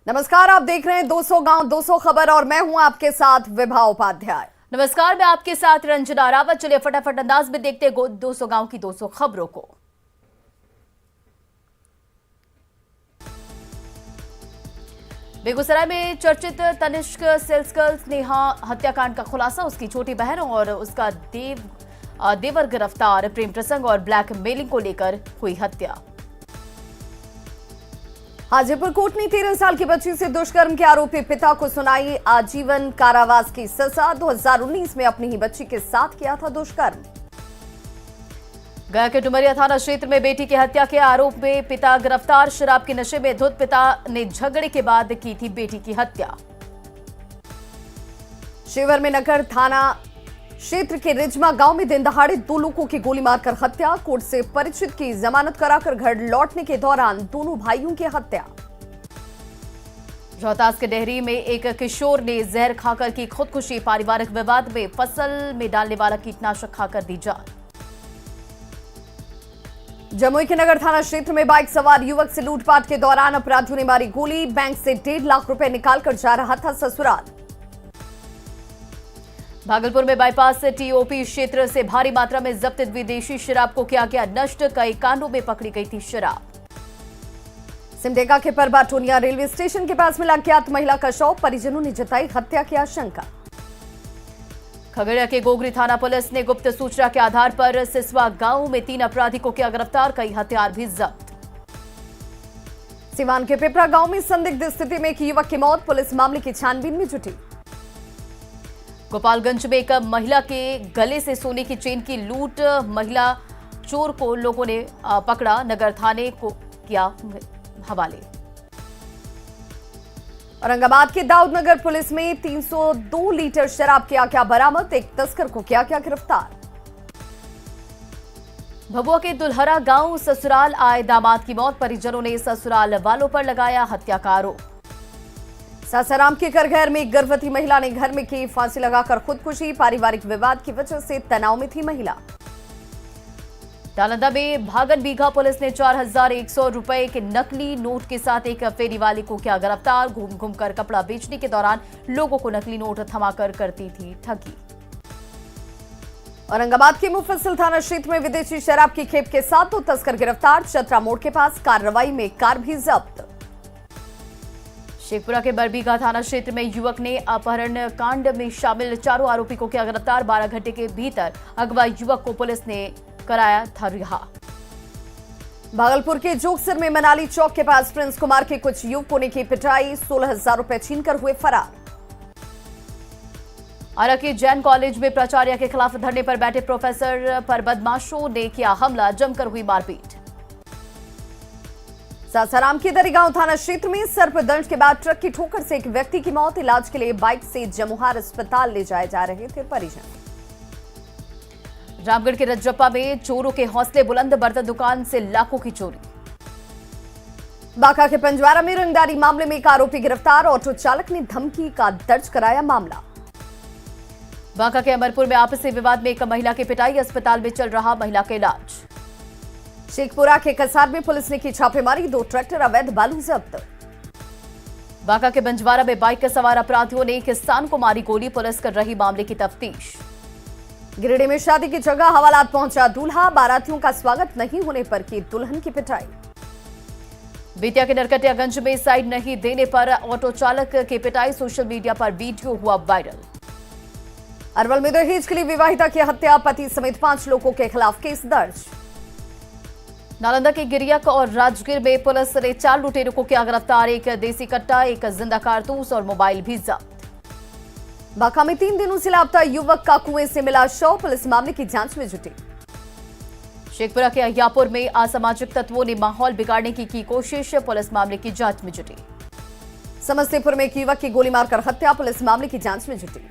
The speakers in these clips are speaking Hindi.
नमस्कार, आप देख रहे हैं 200 गांव 200 खबर और मैं हूं आपके साथ विभा उपाध्याय। नमस्कार, मैं आपके साथ रंजना रावत। चलिए फटाफट अंदाज में देखते हैं 200 गांव की 200 खबरों को। बेगूसराय में चर्चित तनिष्क सेल्स गर्ल नेहा हत्याकांड का खुलासा। उसकी छोटी बहन और उसका देवर गिरफ्तार। प्रेम प्रसंग और ब्लैकमेलिंग को लेकर हुई हत्या। हाजीपुर कोर्ट ने 13 साल की बच्ची से दुष्कर्म के आरोपी पिता को सुनाई आजीवन कारावास की सजा। 2019 में अपनी ही बच्ची के साथ किया था दुष्कर्म। गया के डुमरिया थाना क्षेत्र में बेटी की हत्या के आरोप में पिता गिरफ्तार। शराब के नशे में धुत पिता ने झगड़े के बाद की थी बेटी की हत्या। शिवहर में नगर थाना क्षेत्र के रिजमा गांव में दिन दहाड़े 2 लोगों की गोली मारकर हत्या। कोर्ट से परिचित की जमानत कराकर घर लौटने के दौरान दोनों भाइयों की हत्या। रोहतास के डेहरी में एक किशोर ने जहर खाकर की खुदकुशी। पारिवारिक विवाद में फसल में डालने वाला कीटनाशक खाकर दी जान। जमुई के नगर थाना क्षेत्र में बाइक सवार युवक से लूटपाट के दौरान अपराधियों ने मारी गोली। बैंक से 1.5 लाख रुपए निकालकर जा रहा था ससुराल। भागलपुर में बाईपास से टीओपी क्षेत्र से भारी मात्रा में जब्त विदेशी शराब को किया गया नष्ट। कई कांडों में पकड़ी गई थी शराब। सिमडेगा के परबाटोनिया रेलवे स्टेशन के पास मिला अज्ञात महिला का शव। परिजनों ने जताई हत्या की आशंका। खगड़िया के गोगरी थाना पुलिस ने गुप्त सूचना के आधार पर सिसवा गांव में 3 अपराधी को किया गिरफ्तार। कई हथियार भी जब्त। सिवान के पिपरा गांव में संदिग्ध स्थिति में एक युवक की मौत। पुलिस मामले की छानबीन में जुटी। गोपालगंज में एक महिला के गले से सोने की चेन की लूट। महिला चोर को लोगों ने पकड़ा। नगर थाने को किया हवाले। औरंगाबाद के दाऊदनगर पुलिस में 302 लीटर शराब किया गया बरामद। एक तस्कर को किया गया गिरफ्तार। भभुआ के दुल्हरा गांव ससुराल आए दामाद की मौत। परिजनों ने ससुराल वालों पर लगाया हत्या का आरोप। सासाराम के करघर में एक गर्भवती महिला ने घर में की फांसी लगाकर खुदकुशी। पारिवारिक विवाद की वजह से तनाव में थी महिला। नालंदा में भागन बीघा पुलिस ने 4100 रुपए के नकली नोट के साथ एक फेरी वाले को किया गिरफ्तार। घूम घूमकर कपड़ा बेचने के दौरान लोगों को नकली नोट थमाकर करती थी ठगी। औरंगाबाद के मुफस्सिल थाना क्षेत्र में विदेशी शराब की खेप के साथ 2 तस्कर गिरफ्तार। चतरा मोड़ के पास कार्रवाई में कार भी जब्त। शेखपुरा के बरबीघा थाना क्षेत्र में युवक ने अपहरण कांड में शामिल 4 आरोपी को किया गिरफ्तार। 12 घंटे के भीतर अगवा युवक को पुलिस ने कराया था रिहा। भागलपुर के जोगसर में मनाली चौक के पास प्रिंस कुमार के कुछ युवकों ने की पिटाई। 16,000 रुपए छीनकर हुए फरार। आरा के जैन कॉलेज में प्राचार्य के खिलाफ धरने पर बैठे प्रोफेसर पर बदमाशों ने किया हमला। जमकर हुई मारपीट। सासाराम के दरिगांव थाना क्षेत्र में सर्पदंश के बाद ट्रक की ठोकर से एक व्यक्ति की मौत। इलाज के लिए बाइक से जमुहार अस्पताल ले जाए जा रहे थे परिजन। रामगढ़ के रजरप्पा में चोरों के हौसले बुलंद। बर्तन दुकान से लाखों की चोरी। बांका के पंजवारा में रंगदारी मामले में एक आरोपी गिरफ्तार। ऑटो चालक ने धमकी का दर्ज कराया मामला। बांका के अमरपुर में आपसी विवाद में एक महिला की पिटाई। अस्पताल में चल रहा महिला का इलाज। शेखपुरा के कसार में पुलिस ने की छापेमारी। 2 ट्रैक्टर अवैध बालू जब्त। बांका के बंजवारा में बाइक के सवार अपराधियों ने किसान को मारी गोली। पुलिस कर रही मामले की तफ्तीश। गिरिडीह में शादी की जगह हवालात पहुंचा दूल्हा। बारातियों का स्वागत नहीं होने पर की दुल्हन की पिटाई। बेतिया के नरकटियागंज में साइड नहीं देने पर ऑटो चालक की पिटाई। सोशल मीडिया पर वीडियो हुआ वायरल। अरवल में दहेज के लिए विवाहिता की हत्या। पति समेत 5 लोगों के खिलाफ केस दर्ज। नालंदा के गिरियक और राजगीर में पुलिस ने 4 लुटेरों को किया गिरफ्तार। एक देसी कट्टा, एक जिंदा कारतूस और मोबाइल भी जब्त। बांका में 3 दिनों से लापता युवक का कुएं से मिला शव। पुलिस मामले की जांच में जुटी। शेखपुरा के अहियापुर में असामाजिक तत्वों ने माहौल बिगाड़ने की कोशिश। पुलिस मामले की जांच में जुटी। समस्तीपुर में एक युवक की गोली मारकर हत्या। पुलिस मामले की जांच में जुटी।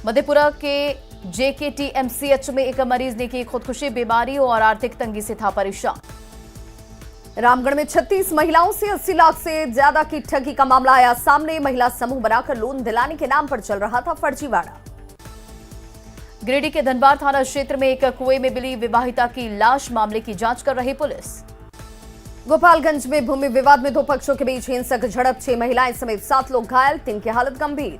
मधेपुरा के JKTMCH में एक मरीज ने की खुदकुशी। बीमारी और आर्थिक तंगी से था परेशान। रामगढ़ में 36 महिलाओं से 80 लाख से ज्यादा की ठगी का मामला आया सामने। महिला समूह बनाकर लोन दिलाने के नाम पर चल रहा था फर्जीवाड़ा। गिरिडीह के धनबार थाना क्षेत्र में एक कुएं में मिली विवाहिता की लाश। मामले की जांच कर रही पुलिस। गोपालगंज में भूमि विवाद में दो पक्षों के बीच हिंसक झड़प, 6 महिलाएं समेत 7 लोग घायल, 3 की हालत गंभीर।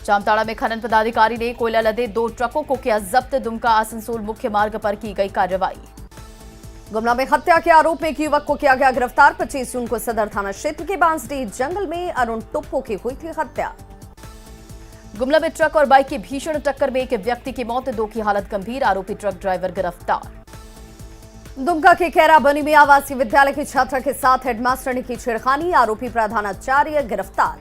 जामताड़ा में खनन पदाधिकारी ने कोयला लदे 2 ट्रकों को किया जब्त, दुमका आसनसोल मुख्य मार्ग पर की गई कार्रवाई। गुमला में हत्या के आरोप में एक युवक को किया गया गिरफ्तार, 25 जून को सदर थाना क्षेत्र के बांसडीह जंगल में अरुण टुप्पो की हुई थी हत्या। गुमला में ट्रक और बाइक की भीषण टक्कर में एक व्यक्ति की मौत, 2 की हालत गंभीर, आरोपी ट्रक ड्राइवर गिरफ्तार। दुमका के खैरा बनी में आवासीय विद्यालय की छात्रा के साथ हेडमास्टर ने की छेड़खानी, आरोपी प्रधानाचार्य गिरफ्तार।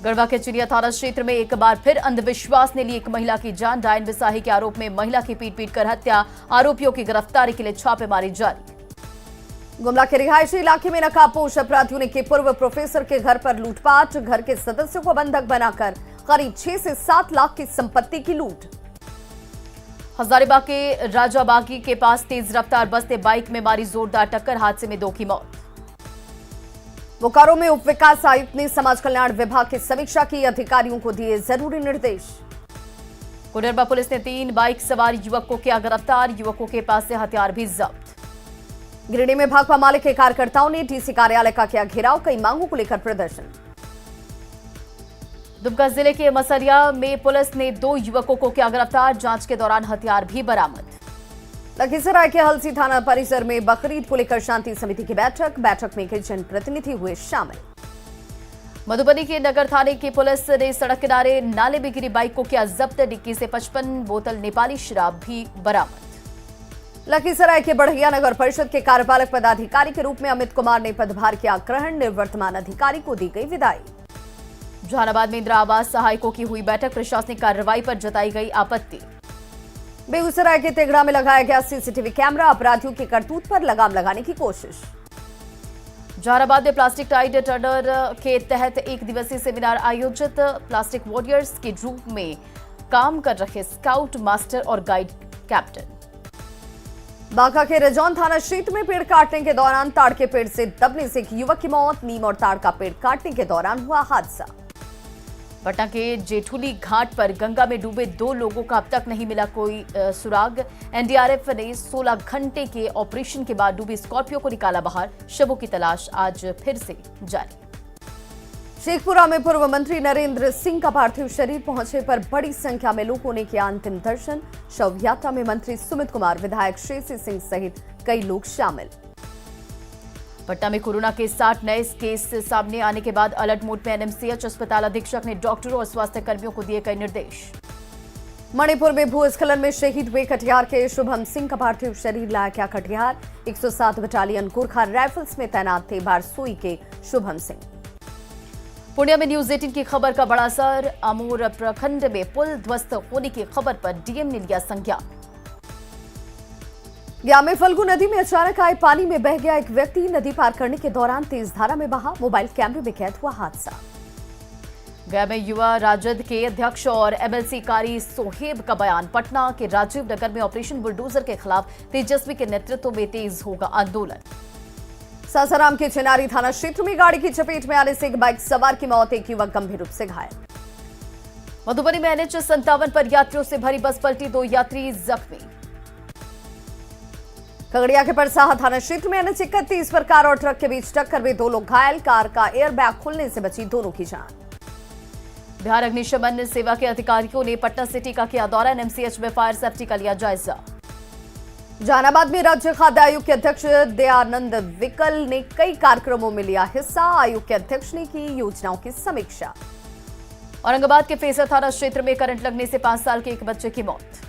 गढ़वा के चिड़िया थाना क्षेत्र में एक बार फिर अंधविश्वास ने ली एक महिला की जान, डायन बिसाही के आरोप में महिला की पीट कर हत्या, आरोपियों की गिरफ्तारी के लिए छापेमारी जारी। गुमला के रिहायशी इलाके में नकाबपोश अपराधियों ने की पूर्व प्रोफेसर के घर पर लूटपाट, घर के सदस्यों को बंधक बनाकर करीब 6 से 7 लाख की संपत्ति की लूट। हजारीबाग के राजाबागी के पास तेज रफ्तार बस ने बाइक में मारी जोरदार टक्कर, हादसे में 2 की मौत। बोकारो में उप विकास आयुक्त ने समाज कल्याण विभाग की समीक्षा की, अधिकारियों को दिए जरूरी निर्देश। कोडरबा पुलिस ने 3 बाइक सवार युवक को किया गिरफ्तार, युवकों के पास से हथियार भी जब्त। गिरिडीह में भाकपा माले के कार्यकर्ताओं ने डीसी कार्यालय का किया घेराव, कई मांगों को लेकर प्रदर्शन। दुमका जिले के मसरिया में पुलिस ने 2 युवकों को किया गिरफ्तार, जांच के दौरान हथियार भी बरामद। लखीसराय के हलसी थाना परिसर में बकरीद को लेकर शांति समिति की बैठक में कई जनप्रतिनिधि हुए शामिल। मधुबनी के नगर थाने की पुलिस ने सड़क किनारे नाले में गिरी बाइक को किया जब्त, डिक्की से 55 बोतल नेपाली शराब भी बरामद। लखीसराय के बढ़िया नगर परिषद के कार्यपालक पदाधिकारी के रूप में अमित कुमार ने पदभार किया ग्रहण, निवर्तमान अधिकारी को दी गई विदाई। जहानाबाद में इंदिरा आवास सहायकों की हुई बैठक, प्रशासनिक कार्रवाई पर जताई गई आपत्ति। बेगूसराय के तेगड़ा में लगाया गया सीसीटीवी कैमरा, अपराधियों की करतूत पर लगाम लगाने की कोशिश। जहानाबाद में प्लास्टिक टाइड टर्नर के तहत 1 दिवसीय सेमिनार आयोजित, प्लास्टिक वॉरियर्स के रूप में काम कर रहे स्काउट मास्टर और गाइड कैप्टन। बांका के रजौन थाना क्षेत्र में पेड़ काटने के दौरान ताड़ के पेड़ से दबने से एक युवक की मौत, नीम और ताड़ का पेड़ काटने के दौरान हुआ हादसा। पटना के जेठुली घाट पर गंगा में डूबे 2 लोगों का अब तक नहीं मिला कोई सुराग, एनडीआरएफ ने 16 घंटे के ऑपरेशन के बाद डूबी स्कॉर्पियो को निकाला बाहर, शवों की तलाश आज फिर से जारी। शेखपुरा में पूर्व मंत्री नरेंद्र सिंह का पार्थिव शरीर पहुंचने पर बड़ी संख्या में लोगों ने किया अंतिम दर्शन, शव यात्रा में मंत्री सुमित कुमार, विधायक श्रेयसी सिंह सहित कई लोग शामिल। पटना में कोरोना के 60 नए केस सामने आने के बाद अलर्ट मोड में एनएमसीएच अस्पताल अधीक्षक ने डॉक्टरों और स्वास्थ्य कर्मियों को दिए कई निर्देश। मणिपुर में भूस्खलन में शहीद हुए कटिहार के शुभम सिंह का पार्थिव शरीर लाया गया कटिहार, 107 बटालियन गोरखा राइफल्स में तैनात थे बारसोई के शुभम सिंह। पुणे में न्यूज 18 की खबर का बड़ा असर, अमूर प्रखंड में पुल ध्वस्त होने की खबर पर डीएम ने लिया संज्ञान। गया में फल्गु नदी में अचानक आए पानी में बह गया एक व्यक्ति, नदी पार करने के दौरान तेज धारा में बहा, मोबाइल कैमरे में कैद हुआ हादसा। गया में युवा राजद के अध्यक्ष और एमएलसी कारी सोहेब का बयान, पटना के राजीव नगर में ऑपरेशन बुलडोजर के खिलाफ तेजस्वी के नेतृत्व में तेज होगा आंदोलन। सासाराम के चिनारी थाना क्षेत्र में गाड़ी की चपेट में आने से एक बाइक सवार की मौत, एक युवक गंभीर रूप से घायल। मधुबनी में NH57 पर यात्रियों से भरी बस पलटी, 2 यात्री जख्मी। खगड़िया के परसाहा थाना क्षेत्र में NH31 पर कार और ट्रक के बीच टक्कर में 2 लोग घायल, कार का एयरबैग खुलने से बची दोनों की जान। बिहार अग्निशमन सेवा के अधिकारियों ने पटना सिटी का किया दौरा, एनएमसीएच में फायर सेफ्टी का लिया जायजा। जहानाबाद में राज्य खाद्य आयोग के अध्यक्ष दयानंद विकल ने कई कार्यक्रमों में लिया हिस्सा, आयोग के अध्यक्ष ने की योजनाओं की समीक्षा। औरंगाबाद के फेसर थाना क्षेत्र में करंट लगने से 5 साल के एक बच्चे की मौत।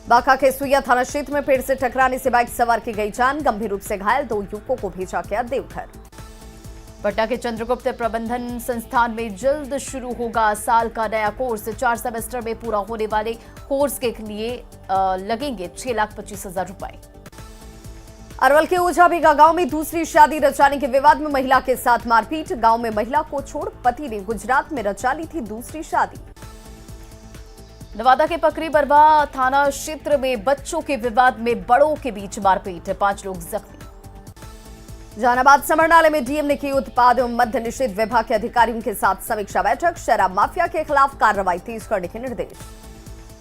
बांका के सुइया थाना क्षेत्र में पेड़ से टकराने से बाइक सवार की गई जान, गंभीर रूप से घायल 2 युवकों को भेजा गया देवघर। पटना के चंद्रगुप्त प्रबंधन संस्थान में जल्द शुरू होगा साल का नया कोर्स, 4 सेमेस्टर में पूरा होने वाले कोर्स के लिए लगेंगे 6,25,000 रुपए। अरवल के ओझाबीघा गांव में दूसरी शादी रचाने के विवाद में महिला के साथ मारपीट, गांव में महिला को छोड़ पति ने गुजरात में रचा ली थी दूसरी शादी। नवादा के पकरी बरवा थाना क्षेत्र में बच्चों के विवाद में बड़ों के बीच मारपीट, 5 लोग जख्मी। जहानाबाद समरनाले में डीएम ने की उत्पाद एवं मद्य निषेध विभाग के अधिकारियों के साथ समीक्षा बैठक, शराब माफिया के खिलाफ कार्रवाई तेज करने के निर्देश।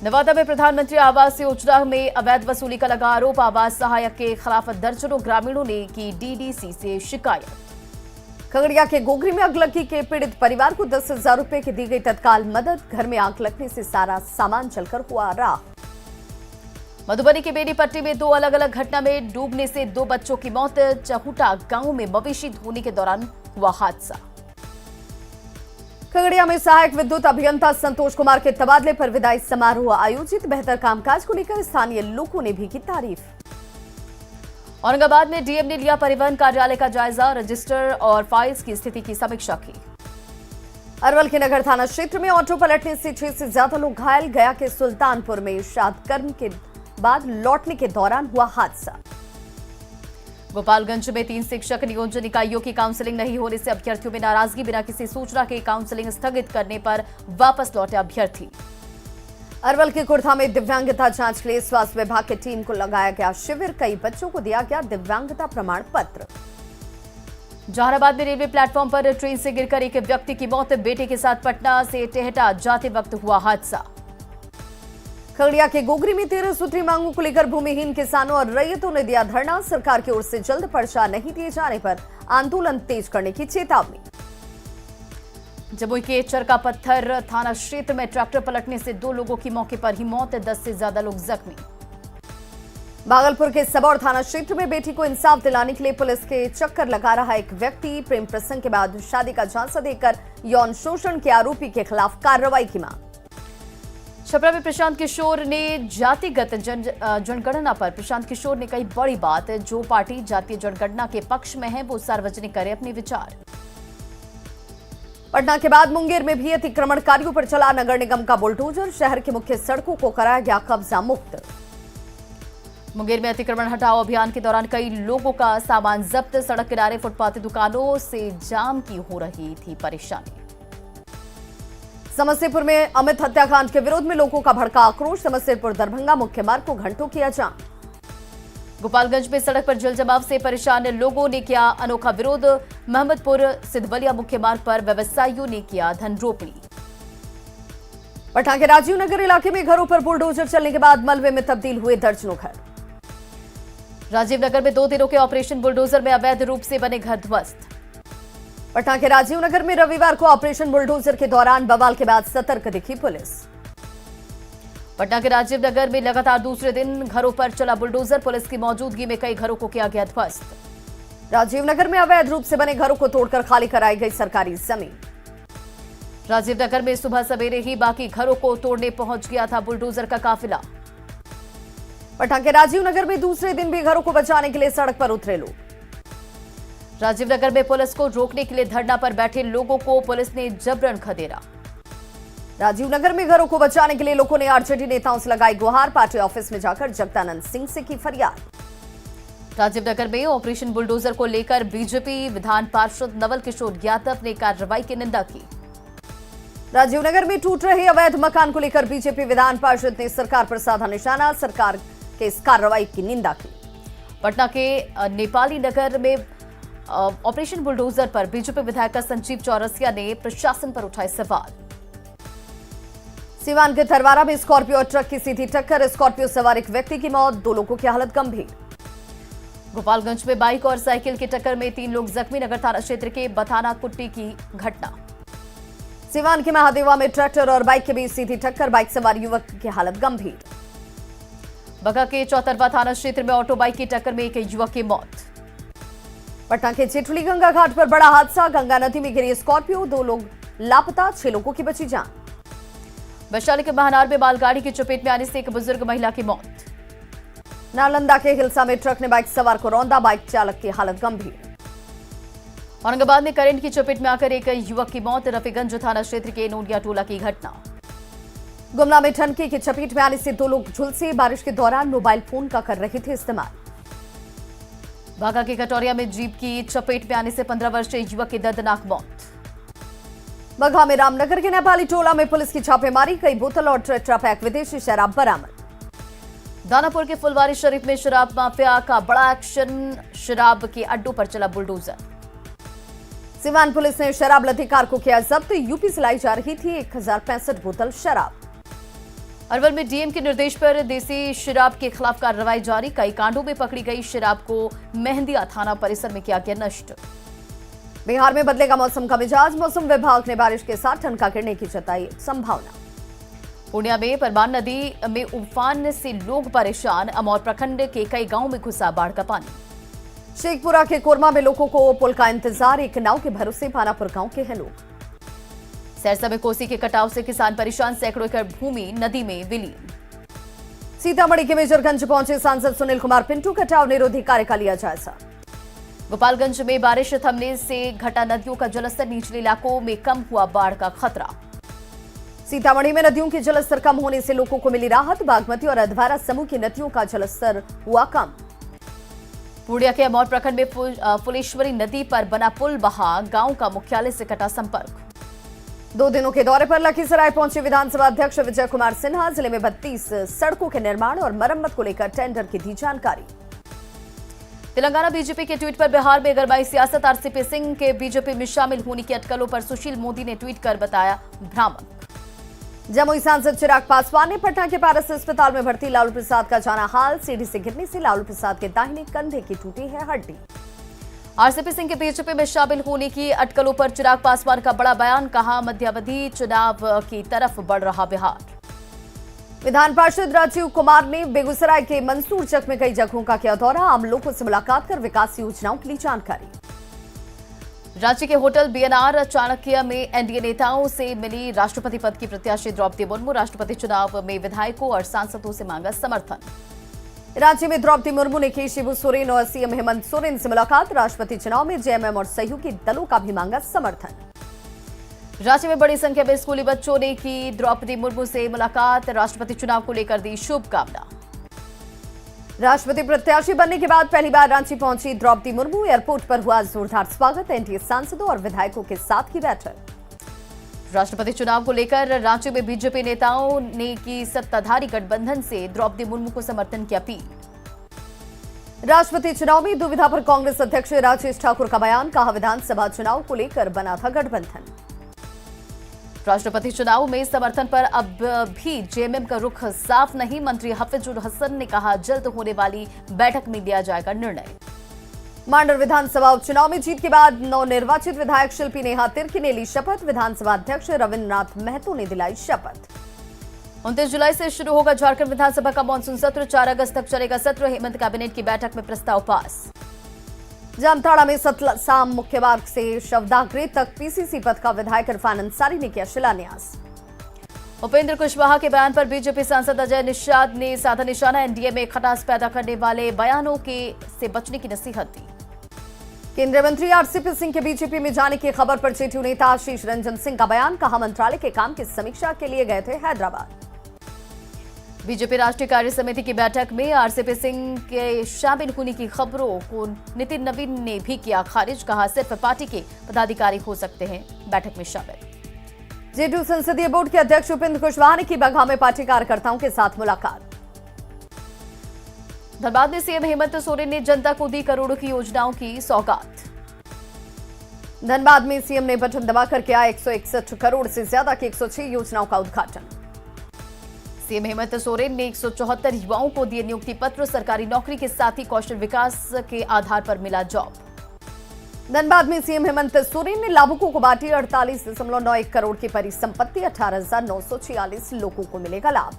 नवादा में प्रधानमंत्री आवास योजना में अवैध वसूली का लगा आरोप। आवास सहायक के खिलाफ दर्जनों ग्रामीणों ने की डीडीसी से शिकायत। खगड़िया के गोगरी में आगलगी के पीड़ित परिवार को 10,000 रुपए की दी गई तत्काल मदद। घर में आग लगने से सारा सामान जलकर हुआ राख। मधुबनी के बेनीपट्टी में 2 अलग अलग घटना में डूबने से 2 बच्चों की मौत। चहुटा गांव में मवेशी धोने के दौरान हुआ हादसा। खगड़िया में सहायक विद्युत अभियंता संतोष कुमार के तबादले पर विदाई समारोह आयोजित। बेहतर कामकाज को लेकर स्थानीय लोगों ने भी की तारीफ। औरंगाबाद में डीएम ने लिया परिवहन कार्यालय का जायजा। रजिस्टर और फाइल्स की स्थिति की समीक्षा की। अरवल के नगर थाना क्षेत्र में ऑटो पलटने से 6 से ज्यादा लोग घायल। गया के सुल्तानपुर में श्राद्ध कर्म के बाद लौटने के दौरान हुआ हादसा। गोपालगंज में 3 शिक्षक नियोजन इकाइयों की काउंसलिंग नहीं होने से अभ्यर्थियों में नाराजगी। बिना किसी सूचना के काउंसलिंग स्थगित करने पर वापस लौटे अभ्यर्थी। अरवल के कुर्था में दिव्यांगता जांच के लिए स्वास्थ्य विभाग की टीम को लगाया गया शिविर। कई बच्चों को दिया गया दिव्यांगता प्रमाण पत्र। जहानाबाद में रेलवे प्लेटफॉर्म पर ट्रेन से गिरकर एक व्यक्ति की मौत। बेटे के साथ पटना से टेहटा जाते वक्त हुआ हादसा। खगड़िया के गोगरी में 13 सूत्री मांगों को लेकर भूमिहीन किसानों और रैयतों ने दिया धरना। सरकार की ओर से जल्द पर्चा नहीं दिए जाने पर आंदोलन तेज करने की चेतावनी। जमुई के चरका पत्थर थाना क्षेत्र में ट्रैक्टर पलटने से 2 लोगों की मौके पर ही मौत। 10 से ज्यादा लोग जख्मी। भागलपुर के सबौर थाना क्षेत्र में बेटी को इंसाफ दिलाने के लिए पुलिस के चक्कर लगा रहा एक व्यक्ति। प्रेम प्रसंग के बाद शादी का झांसा देकर यौन शोषण के आरोपी के खिलाफ कार्रवाई की मांग। छपरा में प्रशांत किशोर ने जातिगत जनगणना पर प्रशांत किशोर ने कही बड़ी बात। जो पार्टी जातीय जनगणना के पक्ष में है वो सार्वजनिक करे अपने विचार। पटना के बाद मुंगेर में भी अतिक्रमणकारियों पर चला नगर निगम का बुलडोजर। शहर की मुख्य सड़कों को कराया गया कब्जा मुक्त। मुंगेर में अतिक्रमण हटाओ अभियान के दौरान कई लोगों का सामान जब्त। सड़क किनारे फुटपाथी दुकानों से जाम की हो रही थी परेशानी। समस्तीपुर में अमित हत्याकांड के विरोध में लोगों का भड़का आक्रोश। समस्तीपुर दरभंगा मुख्य मार्ग को घंटों किया जाम। गोपालगंज में सड़क पर जल जमाव से परेशान लोगों ने किया अनोखा विरोध। मोहम्मदपुर सिद्धवलिया मुख्य मार्ग पर व्यवसायियों ने किया धन रोपणी। पटना के राजीव नगर इलाके में घरों पर बुलडोजर चलने के बाद मलबे में तब्दील हुए दर्जनों घर। राजीव नगर में 2 दिनों के ऑपरेशन बुलडोजर में अवैध रूप से बने घर ध्वस्त। पटना के राजीव नगर में रविवार को ऑपरेशन बुलडोजर के दौरान बवाल के बाद सतर्क दिखी पुलिस। पटना के राजीव नगर में लगातार दूसरे दिन घरों पर चला बुलडोजर। पुलिस की मौजूदगी में कई घरों को किया गया ध्वस्त। राजीव नगर में अवैध रूप से बने घरों को तोड़कर खाली कराई गई सरकारी जमीन। राजीव नगर में सुबह सवेरे ही बाकी घरों को तोड़ने पहुंच गया था बुलडोजर का काफिला। पटना के राजीव नगर में दूसरे दिन भी घरों को बचाने के लिए सड़क पर उतरे लोग। राजीव नगर में पुलिस को रोकने के लिए धरना पर बैठे लोगों को पुलिस ने जबरन खदेड़ा। राजीव नगर में घरों को बचाने के लिए लोगों ने आरजेडी नेताओं से लगाई गुहार। पार्टी ऑफिस में जाकर जगदानंद सिंह से की फरियाद। राजीव नगर में ऑपरेशन बुलडोजर को लेकर बीजेपी विधान पार्षद नवल किशोर यादव ने कार्रवाई की निंदा की। राजीव नगर में टूट रहे अवैध मकान को लेकर बीजेपी विधान पार्षद ने सरकार पर साधा निशाना। सरकार के इस कार्रवाई की निंदा की। पटना के नेपाली नगर में ऑपरेशन बुलडोजर पर बीजेपी विधायक संजीव चौरसिया ने प्रशासन पर उठाए सवाल। सीवान के थरवारा में स्कॉर्पियो और ट्रक की सीधी टक्कर। स्कॉर्पियो सवार एक व्यक्ति की मौत। 2 लोगों की हालत गंभीर। गोपालगंज में बाइक और साइकिल की टक्कर में 3 लोग जख्मी। नगर थाना क्षेत्र के बथाना कुट्टी की घटना। सीवान के महादेवा में ट्रैक्टर और बाइक के बीच सीधी टक्कर। बाइक सवार युवक की हालत गंभीर। बगा के चौतरवा थाना क्षेत्र में ऑटो बाइक की टक्कर में एक युवक की मौत। पटना के चिटुली गंगा घाट पर बड़ा हादसा। गंगा नदी में गिरी स्कॉर्पियो। 2 लोग लापता। 6 लोगों की बची जान। वैशाली के महानार में मालगाड़ी की चपेट में आने से एक बुजुर्ग महिला की मौत। नालंदा के हिलसा में ट्रक ने बाइक सवार को रौंदा। बाइक चालक की हालत गंभीर। औरंगाबाद में करंट की चपेट में आकर एक युवक की मौत। रफीगंज थाना क्षेत्र के नोडिया टोला की घटना। गुमला में ठनकी की चपेट में आने से 2 लोग झुलसे। बारिश के दौरान मोबाइल फोन का कर रहे थे इस्तेमाल। बागा के कटोरिया में जीप की चपेट में आने से 15 वर्षीय युवक की दर्दनाक मौत। बगहा में रामनगर के नेपाली टोला में पुलिस की छापेमारी। कई बोतल और टेट्रा पैक विदेशी शराब बरामद। दानापुर के फुलवारी शरीफ में शराब माफिया का बड़ा एक्शन। शराब के अड्डों पर चला बुलडोजर। सीवान पुलिस ने शराब लदी कार को किया जब्त। यूपी से लाई जा रही थी 1065 बोतल शराब। अरवल में डीएम के निर्देश पर देसी शराब के खिलाफ कार्रवाई जारी। कई कांडों में पकड़ी गई शराब को मेहंदिया थाना परिसर में किया गया नष्ट। बिहार में बदलेगा मौसम का मिजाज। मौसम विभाग ने बारिश के साथ ठंड का गिरने की जताई संभावना। पूर्णिया में परमान नदी में उफान से लोग परेशान। अमौर प्रखंड के कई गांवों में घुसा बाढ़ का पानी। शेखपुरा के कोरमा में लोगों को पुल का इंतजार। एक नाव के भरोसे पानापुर गांव के हैं लोग। सरसा में कोसी के कटाव से किसान परेशान। सैकड़ों एकड़ भूमि नदी में विलीन। सीतामढ़ी के मेजरगंज पहुंचे सांसद सुनील कुमार पिंटू। कटाव निरोधी कार्य का लिया जायजा। गोपालगंज में बारिश थमने से घटा नदियों का जलस्तर। निचले इलाकों में कम हुआ बाढ़ का खतरा। सीतामढ़ी में नदियों के जलस्तर कम होने से लोगों को मिली राहत। बागमती और अधवारा समूह की नदियों का जलस्तर हुआ कम। पूर्णिया के अमौर प्रखंड में फुलेश्वरी नदी पर बना पुल बहा। गांव का मुख्यालय से कटा संपर्क। 2 दिनों के दौरे पर लखीसराय पहुंचे विधानसभा अध्यक्ष विजय कुमार सिन्हा। जिले में 32 सड़कों के निर्माण और मरम्मत को लेकर टेंडर की दी जानकारी। तेलंगाना बीजेपी के ट्वीट पर बिहार में गरमाई सियासत। आरसीपी सिंह के बीजेपी में शामिल होने की अटकलों पर सुशील मोदी ने ट्वीट कर बताया भ्रामक। जमुई सांसद चिराग पासवान ने पटना के पारस अस्पताल में भर्ती लालू प्रसाद का जाना हाल। सीढ़ी से गिरने से लालू प्रसाद के दाहिने कंधे की टूटी है हड्डी। आरसीपी सिंह के बीजेपी में शामिल होने की अटकलों पर चिराग पासवान का बड़ा बयान। कहा मध्यावधि चुनाव की तरफ बढ़ रहा बिहार। विधान पार्षद राजीव कुमार ने बेगूसराय के मंसूर चक में कई जगहों का किया दौरा। आम लोगों से मुलाकात कर विकास योजनाओं की ली जानकारी। रांची के होटल बीएनआर चाणक्य में एनडीए नेताओं से मिली राष्ट्रपति पद की प्रत्याशी द्रौपदी मुर्मू। राष्ट्रपति चुनाव में विधायकों और सांसदों से मांगा समर्थन। रांची में द्रौपदी मुर्मू ने की शिबू सोरेन और सीएम हेमंत सोरेन से मुलाकात। राष्ट्रपति चुनाव में जेएमएम और सहयोगी दलों का भी मांगा समर्थन। रांची में बड़ी संख्या में स्कूली बच्चों ने की द्रौपदी मुर्मू से मुलाकात। राष्ट्रपति चुनाव को लेकर दी शुभकामना। राष्ट्रपति प्रत्याशी बनने के बाद पहली बार रांची पहुंची द्रौपदी मुर्मू। एयरपोर्ट पर हुआ जोरदार स्वागत। एनडीए सांसदों और विधायकों के साथ की बैठक। राष्ट्रपति चुनाव को लेकर रांची में बीजेपी नेताओं ने की सत्ताधारी गठबंधन से द्रौपदी मुर्मू को समर्थन की अपील। राष्ट्रपति चुनाव में दुविधा पर कांग्रेस अध्यक्ष राजेश ठाकुर का बयान। कहा विधानसभा चुनाव को लेकर बना था गठबंधन। राष्ट्रपति चुनाव में समर्थन पर अब भी जेएमएम का रुख साफ नहीं। मंत्री हफीजुल हसन ने कहा जल्द होने वाली बैठक में लिया जाएगा निर्णय। मांडर विधानसभा उपचुनाव में जीत के बाद नवनिर्वाचित विधायक शिल्पी नेहा तिर्की ने ली शपथ। विधानसभा अध्यक्ष रविन्द्रनाथ महतो ने दिलाई शपथ। 29 जुलाई से शुरू होगा झारखंड विधानसभा का मानसून सत्र। 4 अगस्त तक चलेगा सत्र। हेमंत कैबिनेट की बैठक में प्रस्ताव पास। जामताड़ा में सतलाम मुख्य मार्ग से शवदाह तक पीसीसी पद का विधायक इरफान अंसारी ने किया शिलान्यास। उपेंद्र कुशवाहा के बयान पर बीजेपी सांसद अजय निषाद ने साधा निशाना। एनडीए में खटास पैदा करने वाले बयानों से बचने की नसीहत दी। केंद्रीय मंत्री आरसीपी सिंह के बीजेपी में जाने की खबर पर जेडीयू नेता आशीष रंजन सिंह का बयान। कहा मंत्रालय के काम की समीक्षा के लिए गए थे हैदराबाद। बीजेपी राष्ट्रीय कार्य समिति की बैठक में आरसीपी सिंह के शामिल होने की खबरों को नितिन नवीन ने भी किया खारिज। कहा सिर्फ पार्टी के पदाधिकारी हो सकते हैं बैठक में शामिल। जेडीयू संसदीय बोर्ड के अध्यक्ष उपेंद्र कुशवाहा ने की बगहा में पार्टी कार्यकर्ताओं के साथ मुलाकात। धनबाद में सीएम हेमंत सोरेन ने जनता को दी करोड़ों की योजनाओं की सौगात। धनबाद में सीएम ने बटन दबाकर किया 161 करोड़ से ज्यादा की 106 योजनाओं का उद्घाटन। सीएम हेमंत सोरेन ने 174 युवाओं को दिए नियुक्ति पत्र। सरकारी नौकरी के साथ ही कौशल विकास के आधार पर मिला जॉब। धनबाद में सीएम हेमंत सोरेन ने लाभुकों को बांटी 48.91 करोड़ की परिसंपत्ति। 18,946 लोगों को मिलेगा लाभ।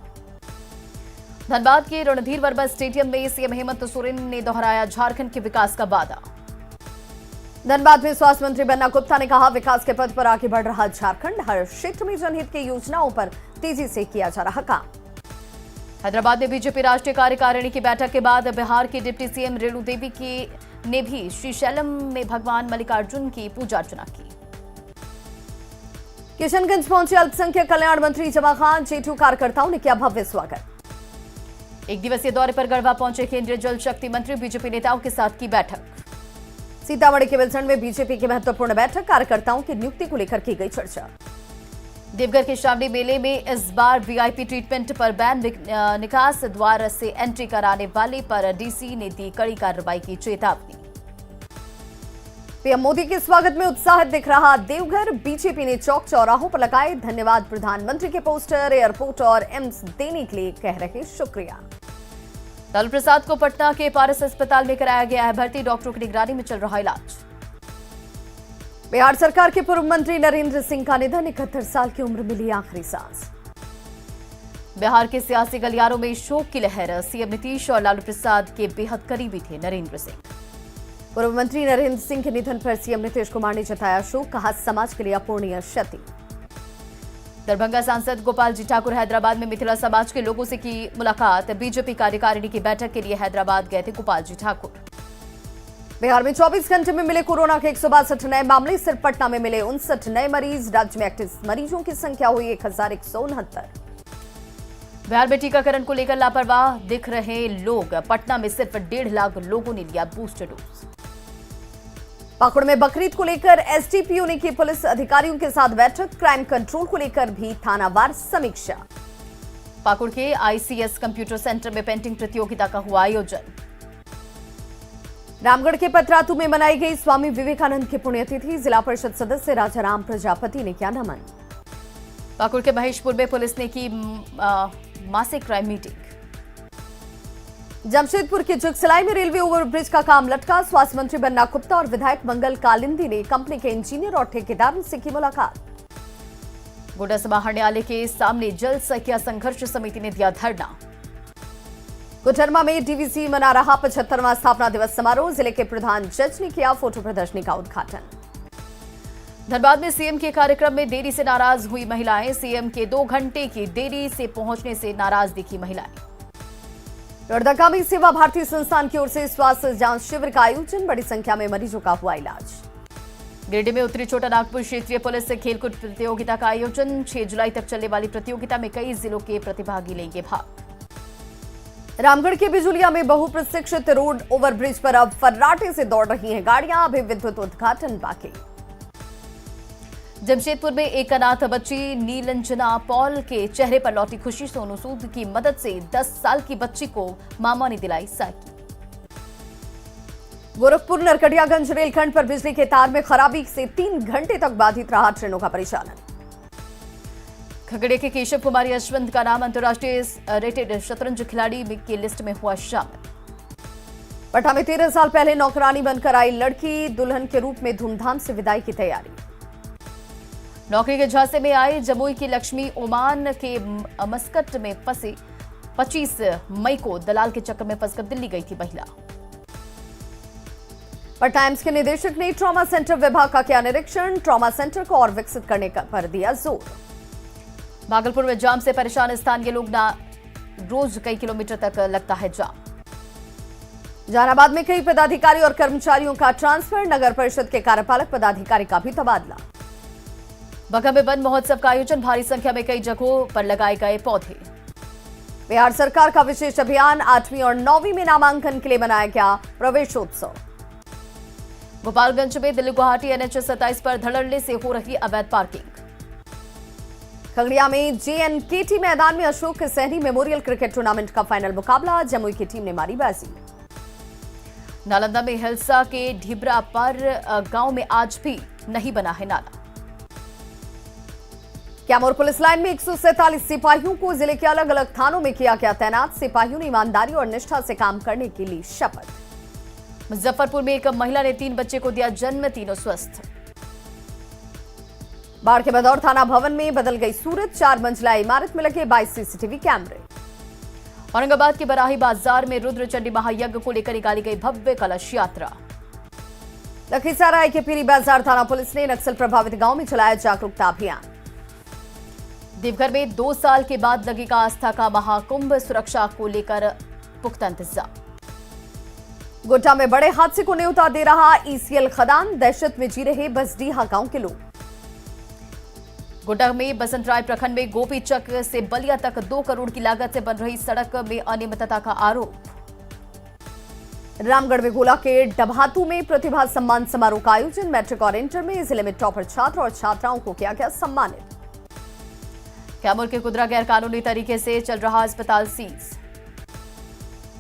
धनबाद के रणधीर वर्मा स्टेडियम में सीएम हेमंत सोरेन ने दोहराया झारखंड के विकास का वादा। धनबाद में स्वास्थ्य मंत्री बन्ना गुप्ता ने कहा विकास के पथ पर आगे बढ़ रहा झारखंड। हर क्षेत्र में जनहित की योजनाओं पर तेजी से किया जा रहा काम। हैदराबाद में बीजेपी राष्ट्रीय कार्यकारिणी की बैठक के बाद बिहार की डिप्टी सीएम रेणु देवी ने भी श्रीशैलम में भगवान मल्लिकार्जुन की पूजा अर्चना की। किशनगंज पहुंचे अल्पसंख्यक कल्याण मंत्री जमा खान। जेडीयू कार्यकर्ताओं ने किया भव्य स्वागत। एक दिवसीय दौरे पर गढ़वा पहुंचे केंद्रीय जल शक्ति मंत्री। बीजेपी नेताओं के साथ की बैठक। सीतामढ़ी के बेलसंड में बीजेपी की महत्वपूर्ण बैठक। कार्यकर्ताओं की नियुक्ति को लेकर की गई चर्चा। देवघर के श्रावणी मेले में इस बार वीआईपी ट्रीटमेंट पर बैन। निकास द्वार से एंट्री कराने वाले पर डीसी ने दी कड़ी कार्रवाई की चेतावनी। पीएम मोदी के स्वागत में उत्साहित दिख रहा देवघर। बीजेपी ने चौक चौराहों पर लगाए धन्यवाद प्रधानमंत्री के पोस्टर। एयरपोर्ट और एम्स देने के लिए कह रहे शुक्रिया। लालू प्रसाद को पटना के पारस अस्पताल में कराया गया है भर्ती। डॉक्टरों की निगरानी में चल रहा इलाज। बिहार सरकार के पूर्व मंत्री नरेंद्र सिंह का निधन। 71 साल की उम्र मिली आखिरी सांस। बिहार के सियासी गलियारों में शोक की लहर। सीएम नीतीश और लालू प्रसाद के बेहद करीबी थे नरेंद्र सिंह। पूर्व मंत्री नरेंद्र सिंह के निधन पर सीएम नीतीश कुमार ने जताया शोक। कहा समाज के लिए अपूरणीय क्षति। दरभंगा सांसद गोपाल जी ठाकुर हैदराबाद में मिथिला समाज के लोगों से की मुलाकात। बीजेपी कार्यकारिणी की बैठक के लिए हैदराबाद गए थे गोपाल जी ठाकुर। बिहार में 24 घंटे में मिले कोरोना के 162 नए मामले। सिर्फ पटना में मिले 59 नए मरीज। राज्य में एक्टिव मरीजों की संख्या हुई 1169। बिहार में टीकाकरण को लेकर लापरवाह दिख रहे लोग। पटना में सिर्फ 1.5 लाख लोगों ने लिया बूस्टर डोज। पाकुड़ में बकरीद को लेकर एसडीपीओ ने की पुलिस अधिकारियों के साथ बैठक। क्राइम कंट्रोल को लेकर भी थानावार समीक्षा। पाकुड़ के आईसीएस कंप्यूटर सेंटर में पेंटिंग प्रतियोगिता का हुआ आयोजन। रामगढ़ के पतरातू में मनाई गई स्वामी विवेकानंद की पुण्यतिथि। जिला परिषद सदस्य राजाराम प्रजापति ने किया नमन। पाकुड़ के महेशपुर में पुलिस ने की मासिक क्राइम मीटिंग। जमशेदपुर के जुगसलाई में रेलवे ओवरब्रिज का काम लटका। स्वास्थ्य मंत्री बन्ना गुप्ता और विधायक मंगल कालिंदी ने कंपनी के इंजीनियर और ठेकेदारों से की मुलाकात। गोड्डा समाहरणालय के सामने जल सखिया संघर्ष समिति ने दिया धरना। कोडरमा में डीवीसी मना रहा 75वां स्थापना दिवस समारोह। जिले के प्रधान जज ने किया फोटो प्रदर्शनी का उद्घाटन। धनबाद में सीएम के कार्यक्रम में देरी से नाराज हुई महिलाएं। सीएम के 2 घंटे की देरी से पहुंचने से नाराज दिखी महिलाएं। लोहरदगा में सेवा भारती संस्थान की ओर से स्वास्थ्य जांच शिविर का आयोजन। बड़ी संख्या में मरीजों का हुआ इलाज। गिरिडीह में उत्तरी छोटा नागपुर क्षेत्रीय पुलिस से खेलकूद प्रतियोगिता का आयोजन। 6 जुलाई तक चलने वाली प्रतियोगिता में कई जिलों के प्रतिभागी लेंगे भाग। रामगढ़ के बिजुलिया में बहुप्रशिक्षित रोड ओवरब्रिज पर अब फर्राटे से दौड़ रही हैं गाड़ियां। अभी विद्युत उद्घाटन बाकी। जमशेदपुर में एक अनाथ बच्ची नीलंजना पॉल के चेहरे पर लौटी खुशी। सोनू सूद की मदद से 10 साल की बच्ची को मामा ने दिलाई साइकिल। गोरखपुर नरकटियागंज रेलखंड पर बिजली के तार में खराबी से 3 घंटे तक बाधित रहा ट्रेनों का परिचालन। खगड़िया के केशव कुमार यशवंत का नाम अंतर्राष्ट्रीय रेटेड शतरंज खिलाड़ी की लिस्ट में हुआ शामिल। पटना में 13 साल पहले नौकरानी बनकर आई लड़की। दुल्हन के रूप में धूमधाम से विदाई की तैयारी। नौकरी के झांसे में आई जमुई की लक्ष्मी ओमान के मस्कट में फंसी। 25 मई को दलाल के चक्कर में फंसकर दिल्ली गई थी महिला। पटना एम्स के निदेशक ने ट्रॉमा सेंटर विभाग का किया निरीक्षण। ट्रॉमा सेंटर को और विकसित करने पर दिया जोर। भागलपुर में जाम से परेशान स्थानीय लोग रोज कई किलोमीटर तक लगता है जाम। जहानाबाद में कई पदाधिकारी और कर्मचारियों का ट्रांसफर। नगर परिषद के कार्यपालक पदाधिकारी का भी तबादला। बका में वन महोत्सव का आयोजन। भारी संख्या में कई जगहों पर लगाए गए पौधे। बिहार सरकार का विशेष अभियान। 8वीं और 9वीं में नामांकन के लिए बनाया गया प्रवेशोत्सव। गोपालगंज में दिल्ली गुवाहाटी NH 27 पर धड़ल्ले से हो रही अवैध पार्किंग। खगड़िया में JNKT मैदान में Ashok Sahni memorial cricket tournament का फाइनल मुकाबला। जमुई की टीम ने मारी बाजी। नालंदा में हिलसा के ढिबरा पर गांव में आज भी नहीं बना है नाला। कैमूर पुलिस लाइन में 147 सिपाहियों को जिले के अलग अलग थानों में किया गया तैनात। सिपाहियों ने ईमानदारी और निष्ठा से काम करने के लिए शपथ। मुजफ्फरपुर में एक महिला ने 3 बच्चे को दिया जन्म। तीनों स्वस्थ। बाढ़ के बदौर थाना भवन में बदल गई सूरत। 4 मंजिला इमारत में लगे 22 सीसीटीवी कैमरे। औरंगाबाद के बराही बाजार में रुद्र चंडी महायज्ञ को लेकर निकाली गई भव्य कलश यात्रा। लखीसराय के पीरी बाजार थाना पुलिस ने नक्सल प्रभावित गांव में चलाया जागरूकता अभियान। देवघर में 2 साल के बाद लगेगा आस्था का महाकुंभ। सुरक्षा को लेकर पुख्ता इंतजाम। गोड्डा में बड़े हादसे को न्योता दे रहा ECL खदान। दहशत में जी रहे बसडीहा गांव के लोग। गोड्डा में बसंतराय प्रखंड में गोपीचक से बलिया तक 2 करोड़ की लागत से बन रही सड़क में अनियमितता का आरोप। रामगढ़ में गोला के डभातू में प्रतिभा सम्मान समारोह का आयोजन। मैट्रिक और इंटर में जिले में टॉपर छात्र और छात्राओं को किया गया सम्मानित। कैमूर के कुदरा गैर कानूनी तरीके से चल रहा अस्पताल सीज।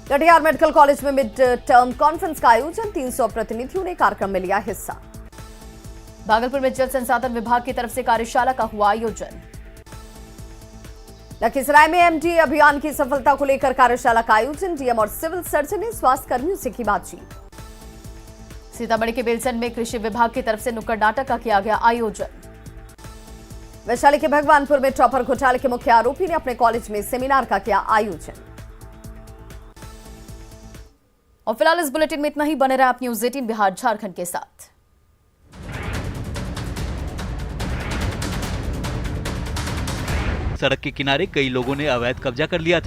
कटिहार मेडिकल कॉलेज में मिड टर्म कॉन्फ्रेंस का आयोजन। 300 प्रतिनिधियों ने कार्यक्रम में लिया हिस्सा। भागलपुर में जल संसाधन विभाग की तरफ से कार्यशाला का हुआ आयोजन। लखीसराय में एमडी अभियान की सफलता को लेकर कार्यशाला का आयोजन। डीएम और सिविल सर्जन ने स्वास्थ्य कर्मियों से की बातचीत। सीतामढ़ी के बेलसन में कृषि विभाग की तरफ से नुक्कड़ नाटक का किया गया आयोजन। वैशाली के भगवानपुर में टॉपर घोटाले के मुख्य आरोपी ने अपने कॉलेज में सेमिनार का किया आयोजन। और फिलहाल इस बुलेटिन में इतना ही। बने रहे आप न्यूज़ 18 बिहार झारखंड के साथ। सड़क के किनारे कई लोगों ने अवैध कब्जा कर लिया था।